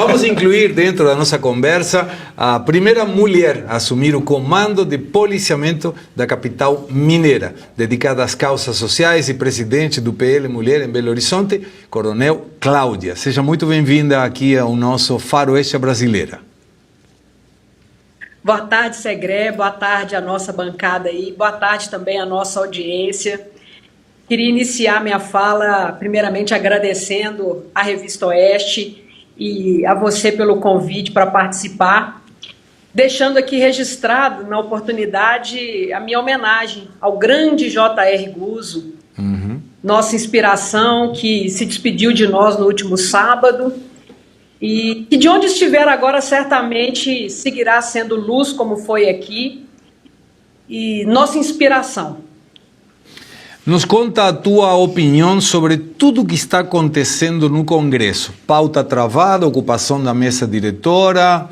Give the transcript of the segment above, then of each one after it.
Vamos incluir dentro da nossa conversa a primeira mulher a assumir o comando de policiamento da capital mineira, dedicada às causas sociais e presidente do PL Mulher em Belo Horizonte, Coronel Cláudia. Seja muito bem-vinda aqui ao nosso Faroeste Brasileira. Boa tarde, Segré, boa tarde à nossa bancada aí, boa tarde também à nossa audiência. Queria iniciar minha fala, primeiramente, agradecendo à Revista Oeste e a você pelo convite para participar, deixando aqui registrado, na oportunidade, a minha homenagem ao grande J.R. Guzzo, nossa inspiração, que se despediu de nós no último sábado, e que de onde estiver agora certamente seguirá sendo luz, como foi aqui, e nossa inspiração. Nos conta a tua opinião sobre tudo o que está acontecendo no Congresso. Pauta travada, ocupação da mesa diretora,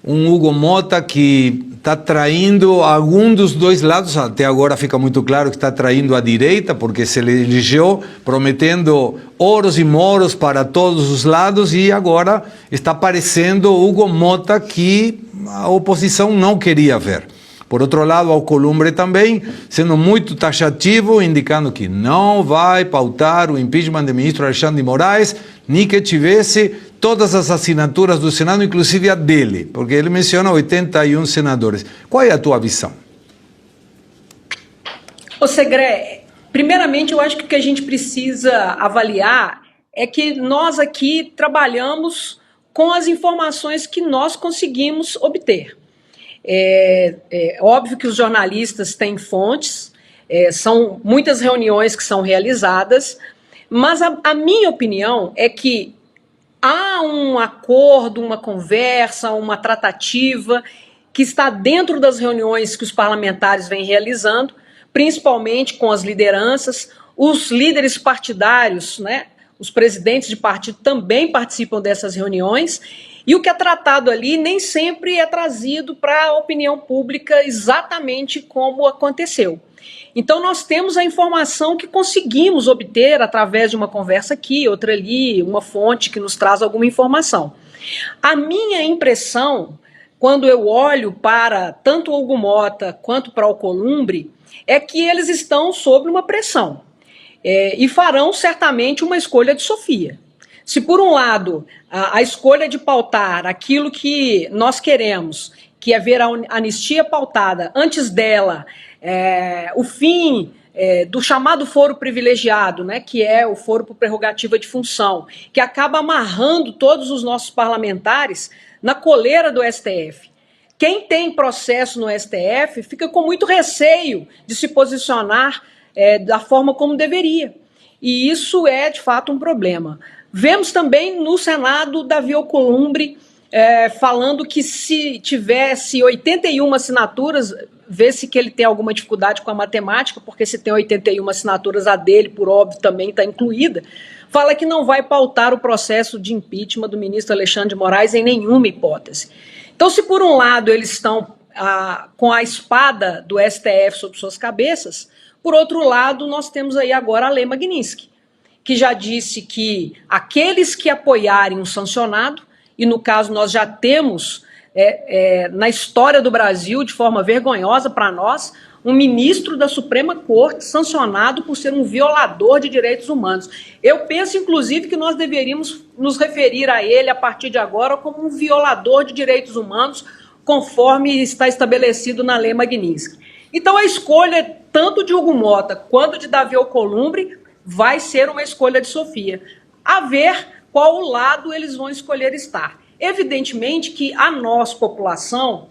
Hugo Mota que está traindo algum dos dois lados, até agora fica muito claro que está traindo a direita, porque se elegeu prometendo ouros e moros para todos os lados e agora está aparecendo Hugo Mota que a oposição não queria ver. Por outro lado, Alcolumbre também, sendo muito taxativo, indicando que não vai pautar o impeachment do ministro Alexandre de Moraes, nem que tivesse todas as assinaturas do Senado, inclusive a dele, porque ele menciona 81 senadores. Qual é a tua visão? Ô Segré, primeiramente eu acho que o que a gente precisa avaliar é que nós aqui trabalhamos com as informações que nós conseguimos obter. É óbvio que os jornalistas têm fontes, são muitas reuniões que são realizadas, mas a minha opinião é que há um acordo, uma conversa, uma tratativa que está dentro das reuniões que os parlamentares vêm realizando, principalmente com as lideranças, os líderes partidários, né? Os presidentes de partido também participam dessas reuniões, e o que é tratado ali nem sempre é trazido para a opinião pública exatamente como aconteceu. Então nós temos a informação que conseguimos obter através de uma conversa aqui, outra ali, uma fonte que nos traz alguma informação. A minha impressão, quando eu olho para tanto Hugo Mota quanto para Alcolumbre, é que eles estão sob uma pressão e farão certamente uma escolha de Sofia. Se por um lado a escolha de pautar aquilo que nós queremos, que é ver a anistia pautada, antes dela o fim do chamado foro privilegiado, né, que é o foro por prerrogativa de função, que acaba amarrando todos os nossos parlamentares na coleira do STF. Quem tem processo no STF fica com muito receio de se posicionar da forma como deveria. E isso é, de fato, um problema. Vemos também no Senado Davi Alcolumbre falando que se tivesse 81 assinaturas, vê-se que ele tem alguma dificuldade com a matemática, porque se tem 81 assinaturas, a dele, por óbvio, também está incluída, fala que não vai pautar o processo de impeachment do ministro Alexandre de Moraes em nenhuma hipótese. Então, se por um lado eles estão com a espada do STF sobre suas cabeças, por outro lado, nós temos aí agora a Lei Magnitsky, que já disse que aqueles que apoiarem um sancionado, e no caso nós já temos na história do Brasil, de forma vergonhosa para nós, um ministro da Suprema Corte sancionado por ser um violador de direitos humanos. Eu penso, inclusive, que nós deveríamos nos referir a ele, a partir de agora, como um violador de direitos humanos, conforme está estabelecido na Lei Magnitsky. Então a escolha tanto de Hugo Mota quanto de Davi Alcolumbre vai ser uma escolha de Sofia. A ver qual lado eles vão escolher estar. Evidentemente que a nossa população,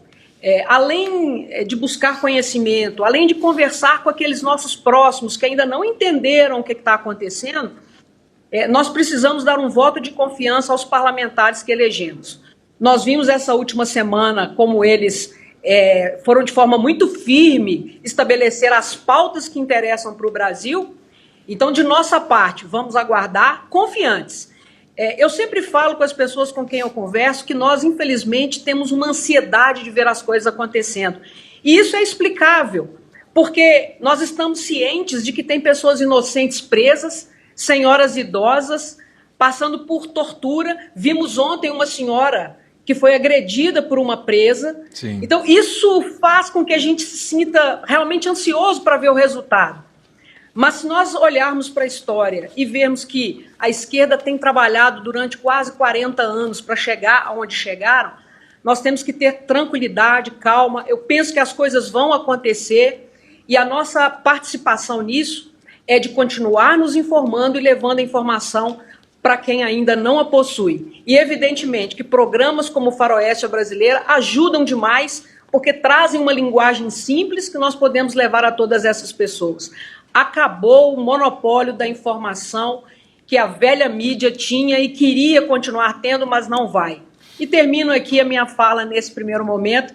além de buscar conhecimento, além de conversar com aqueles nossos próximos que ainda não entenderam o que está acontecendo, nós precisamos dar um voto de confiança aos parlamentares que elegemos. Nós vimos essa última semana como eles foram de forma muito firme estabelecer as pautas que interessam para o Brasil. Então, de nossa parte, vamos aguardar confiantes. Eu sempre falo com as pessoas com quem eu converso que nós, infelizmente, temos uma ansiedade de ver as coisas acontecendo. E isso é explicável, porque nós estamos cientes de que tem pessoas inocentes presas, senhoras idosas, passando por tortura. Vimos ontem uma senhora que foi agredida por uma presa. Sim. Então, isso faz com que a gente se sinta realmente ansioso para ver o resultado. Mas se nós olharmos para a história e vermos que a esquerda tem trabalhado durante quase 40 anos para chegar aonde chegaram, nós temos que ter tranquilidade, calma. Eu penso que as coisas vão acontecer e a nossa participação nisso é de continuar nos informando e levando a informação para quem ainda não a possui. E, evidentemente, que programas como o Faroeste Brasileira ajudam demais, porque trazem uma linguagem simples que nós podemos levar a todas essas pessoas. Acabou o monopólio da informação que a velha mídia tinha e queria continuar tendo, mas não vai. E termino aqui a minha fala nesse primeiro momento,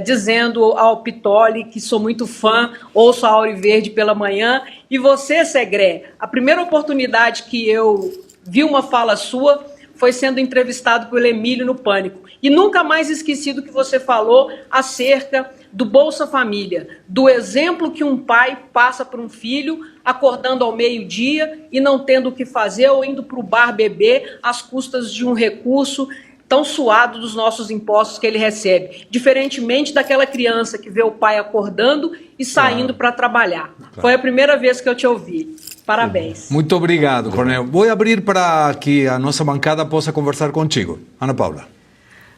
dizendo ao Pitoli que sou muito fã, ouço a Auriverde pela manhã, e você, Segré, a primeira oportunidade que eu vi uma fala sua foi sendo entrevistado pelo Emílio no Pânico. E nunca mais esqueci do que você falou acerca do Bolsa Família, do exemplo que um pai passa para um filho, acordando ao meio-dia e não tendo o que fazer ou indo para o bar beber às custas de um recurso tão suado dos nossos impostos que ele recebe. Diferentemente daquela criança que vê o pai acordando e saindo para trabalhar. Claro. Foi a primeira vez que eu te ouvi. Parabéns. Muito obrigado, Coronel. Vou abrir para que a nossa bancada possa conversar contigo. Ana Paula.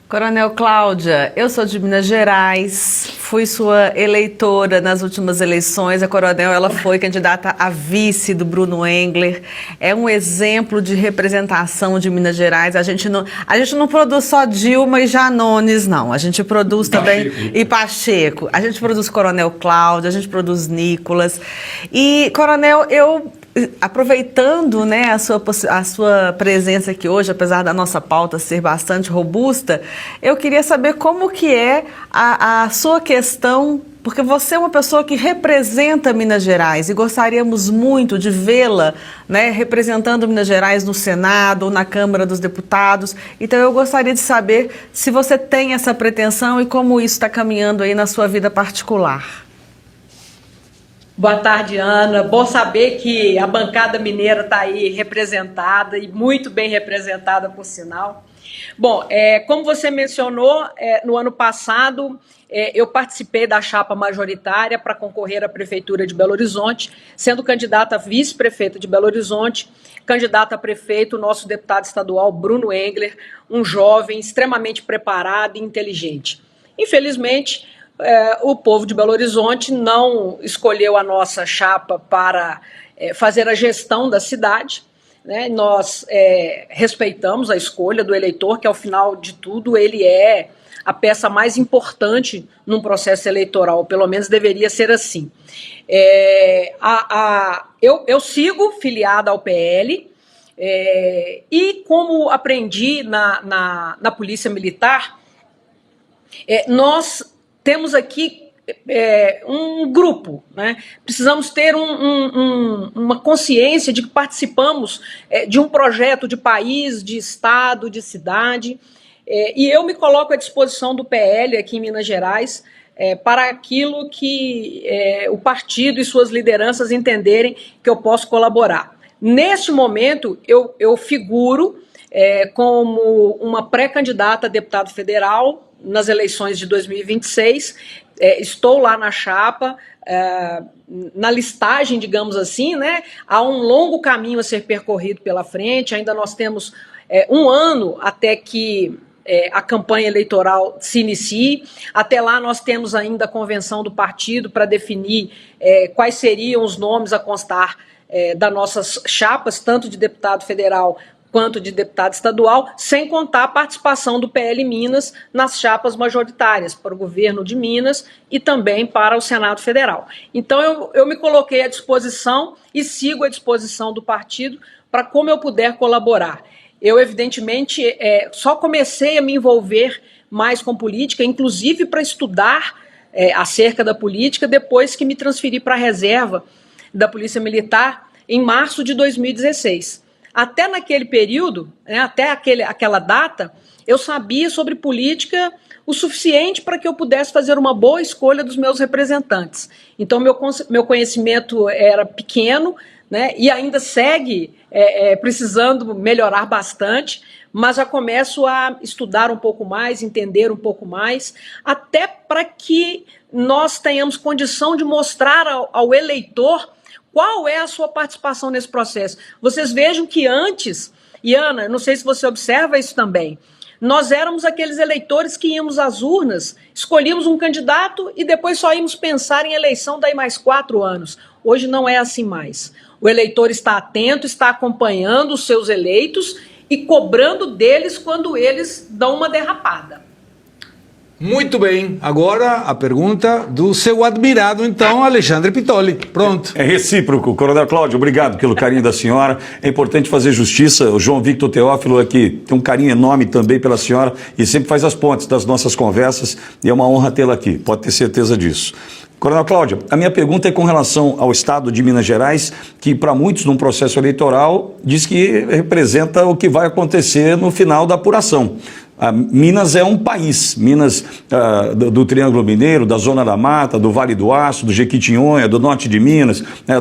Coronel Cláudia, eu sou de Minas Gerais, fui sua eleitora nas últimas eleições. A Coronel, ela foi candidata a vice do Bruno Engler. É um exemplo de representação de Minas Gerais. A gente não produz só Dilma e Janones, não. A gente produz também e Pacheco. A gente produz Coronel Cláudia, a gente produz Nicolas. E, Coronel, aproveitando, né, a sua presença aqui hoje, apesar da nossa pauta ser bastante robusta, eu queria saber como que é a sua questão, porque você é uma pessoa que representa Minas Gerais e gostaríamos muito de vê-la, né, representando Minas Gerais no Senado ou na Câmara dos Deputados. Então eu gostaria de saber se você tem essa pretensão e como isso está caminhando aí na sua vida particular. Boa tarde, Ana. Bom saber que a bancada mineira está aí representada e muito bem representada, por sinal. Bom, como você mencionou, no ano passado eu participei da chapa majoritária para concorrer à Prefeitura de Belo Horizonte, sendo candidata a vice-prefeita de Belo Horizonte, candidata a prefeito, o nosso deputado estadual Bruno Engler, um jovem extremamente preparado e inteligente. Infelizmente, o povo de Belo Horizonte não escolheu a nossa chapa para fazer a gestão da cidade, né? Nós respeitamos a escolha do eleitor, que ao final de tudo ele é a peça mais importante num processo eleitoral, pelo menos deveria ser assim. Eu sigo filiada ao PL e como aprendi na Polícia Militar, nós temos aqui um grupo, né? Precisamos ter uma consciência de que participamos de um projeto de país, de estado, de cidade, e eu me coloco à disposição do PL aqui em Minas Gerais para aquilo que o partido e suas lideranças entenderem que eu posso colaborar. Neste momento, eu figuro como uma pré-candidata a deputado federal nas eleições de 2026, estou lá na chapa, na listagem, digamos assim, né? Há um longo caminho a ser percorrido pela frente, ainda nós temos um ano até que a campanha eleitoral se inicie, até lá nós temos ainda a convenção do partido para definir quais seriam os nomes a constar das nossas chapas, tanto de deputado federal quanto de deputado estadual, sem contar a participação do PL Minas nas chapas majoritárias para o governo de Minas e também para o Senado Federal. Então eu me coloquei à disposição e sigo à disposição do partido para como eu puder colaborar. Eu, evidentemente, só comecei a me envolver mais com política, inclusive para estudar acerca da política, depois que me transferi para a reserva da Polícia Militar em março de 2016. Até naquele período, até aquela data, eu sabia sobre política o suficiente para que eu pudesse fazer uma boa escolha dos meus representantes. Então, meu conhecimento era pequeno, né? E ainda segue precisando melhorar bastante, mas já começo a estudar um pouco mais, entender um pouco mais, até para que nós tenhamos condição de mostrar ao eleitor qual é a sua participação nesse processo. Vocês vejam que antes, e Ana, não sei se você observa isso também, nós éramos aqueles eleitores que íamos às urnas, escolhíamos um candidato e depois só íamos pensar em eleição daí mais 4 anos. Hoje não é assim mais. O eleitor está atento, está acompanhando os seus eleitos e cobrando deles quando eles dão uma derrapada. Muito bem, agora a pergunta do seu admirado, então, Alexandre Pitoli. Pronto. É recíproco. Coronel Cláudio, obrigado pelo carinho da senhora. É importante fazer justiça. O João Victor Teófilo aqui tem um carinho enorme também pela senhora e sempre faz as pontes das nossas conversas e é uma honra tê-la aqui, pode ter certeza disso. Coronel Cláudio, a minha pergunta é com relação ao estado de Minas Gerais, que para muitos num processo eleitoral diz que representa o que vai acontecer no final da apuração. Minas é um país, Minas do Triângulo Mineiro, da Zona da Mata, do Vale do Aço, do Jequitinhonha, do norte de Minas, né,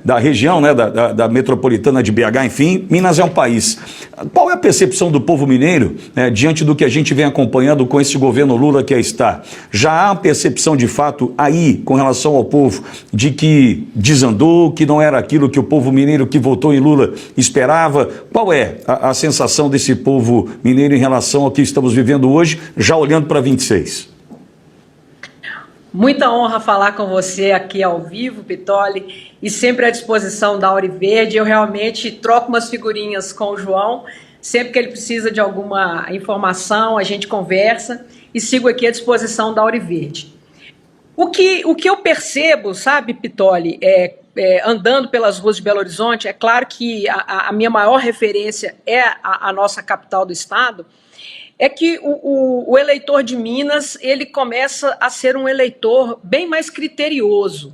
da região, né, da metropolitana de BH, enfim, Minas é um país. Qual é a percepção do povo mineiro, né, diante do que a gente vem acompanhando com esse governo Lula que aí está? Já há uma percepção de fato aí, com relação ao povo, de que desandou, que não era aquilo que o povo mineiro que votou em Lula esperava? Qual é a sensação desse povo mineiro em relação ao que estamos vivendo hoje, já olhando para 26. Muita honra falar com você aqui ao vivo, Pitoli, e sempre à disposição da Auriverde. Eu realmente troco umas figurinhas com o João, sempre que ele precisa de alguma informação, a gente conversa e sigo aqui à disposição da Auriverde. O que eu percebo, sabe, Pitoli, andando pelas ruas de Belo Horizonte, é claro que a minha maior referência é a nossa capital do estado, é que o eleitor de Minas, ele começa a ser um eleitor bem mais criterioso.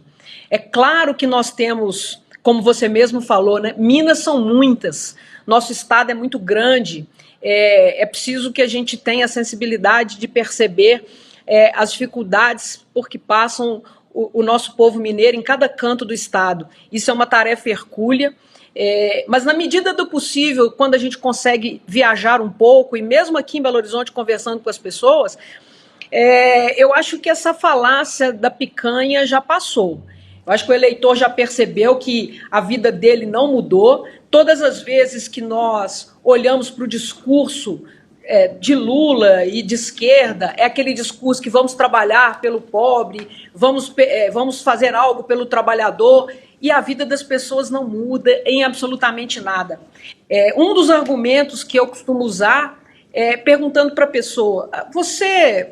É claro que nós temos, como você mesmo falou, né, Minas são muitas, nosso estado é muito grande, é preciso que a gente tenha a sensibilidade de perceber as dificuldades por que passam o nosso povo mineiro em cada canto do estado. Isso é uma tarefa hercúlea. Mas na medida do possível, quando a gente consegue viajar um pouco, e mesmo aqui em Belo Horizonte conversando com as pessoas, eu acho que essa falácia da picanha já passou. Eu acho que o eleitor já percebeu que a vida dele não mudou. Todas as vezes que nós olhamos para o discurso de Lula e de esquerda, é aquele discurso que vamos trabalhar pelo pobre, vamos fazer algo pelo trabalhador, e a vida das pessoas não muda em absolutamente nada. Um dos argumentos que eu costumo usar é perguntando para a pessoa: você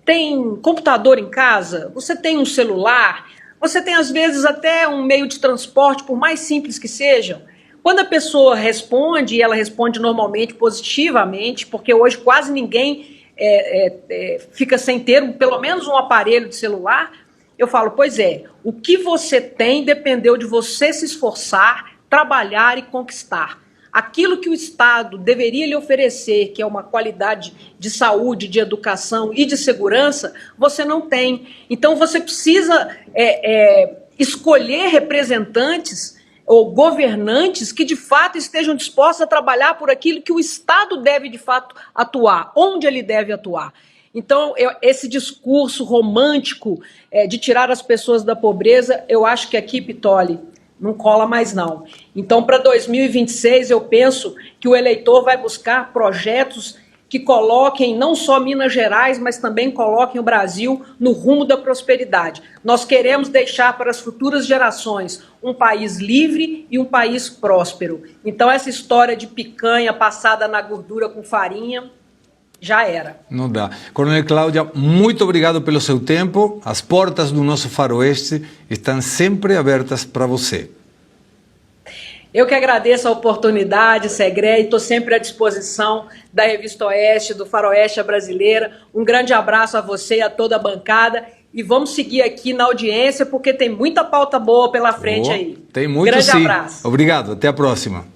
tem computador em casa? Você tem um celular? Você tem, às vezes, até um meio de transporte, por mais simples que sejam? Quando a pessoa responde, e ela responde normalmente positivamente, porque hoje quase ninguém fica sem ter pelo menos um aparelho de celular, eu falo, pois o que você tem dependeu de você se esforçar, trabalhar e conquistar. Aquilo que o Estado deveria lhe oferecer, que é uma qualidade de saúde, de educação e de segurança, você não tem. Então você precisa escolher representantes ou governantes que de fato estejam dispostos a trabalhar por aquilo que o Estado deve de fato atuar, onde ele deve atuar. Então, esse discurso romântico de tirar as pessoas da pobreza, eu acho que aqui, Pitoli, não cola mais não. Então, para 2026, eu penso que o eleitor vai buscar projetos que coloquem não só Minas Gerais, mas também coloquem o Brasil no rumo da prosperidade. Nós queremos deixar para as futuras gerações um país livre e um país próspero. Então, essa história de picanha passada na gordura com farinha, já era. Não dá. Coronel Cláudia, muito obrigado pelo seu tempo. As portas do nosso Faroeste estão sempre abertas para você. Eu que agradeço a oportunidade, Segré, e estou sempre à disposição da Revista Oeste, do Faroeste Brasileira. Um grande abraço a você e a toda a bancada. E vamos seguir aqui na audiência, porque tem muita pauta boa pela frente aí. Tem muito, grande sim. Abraço. Obrigado, até a próxima.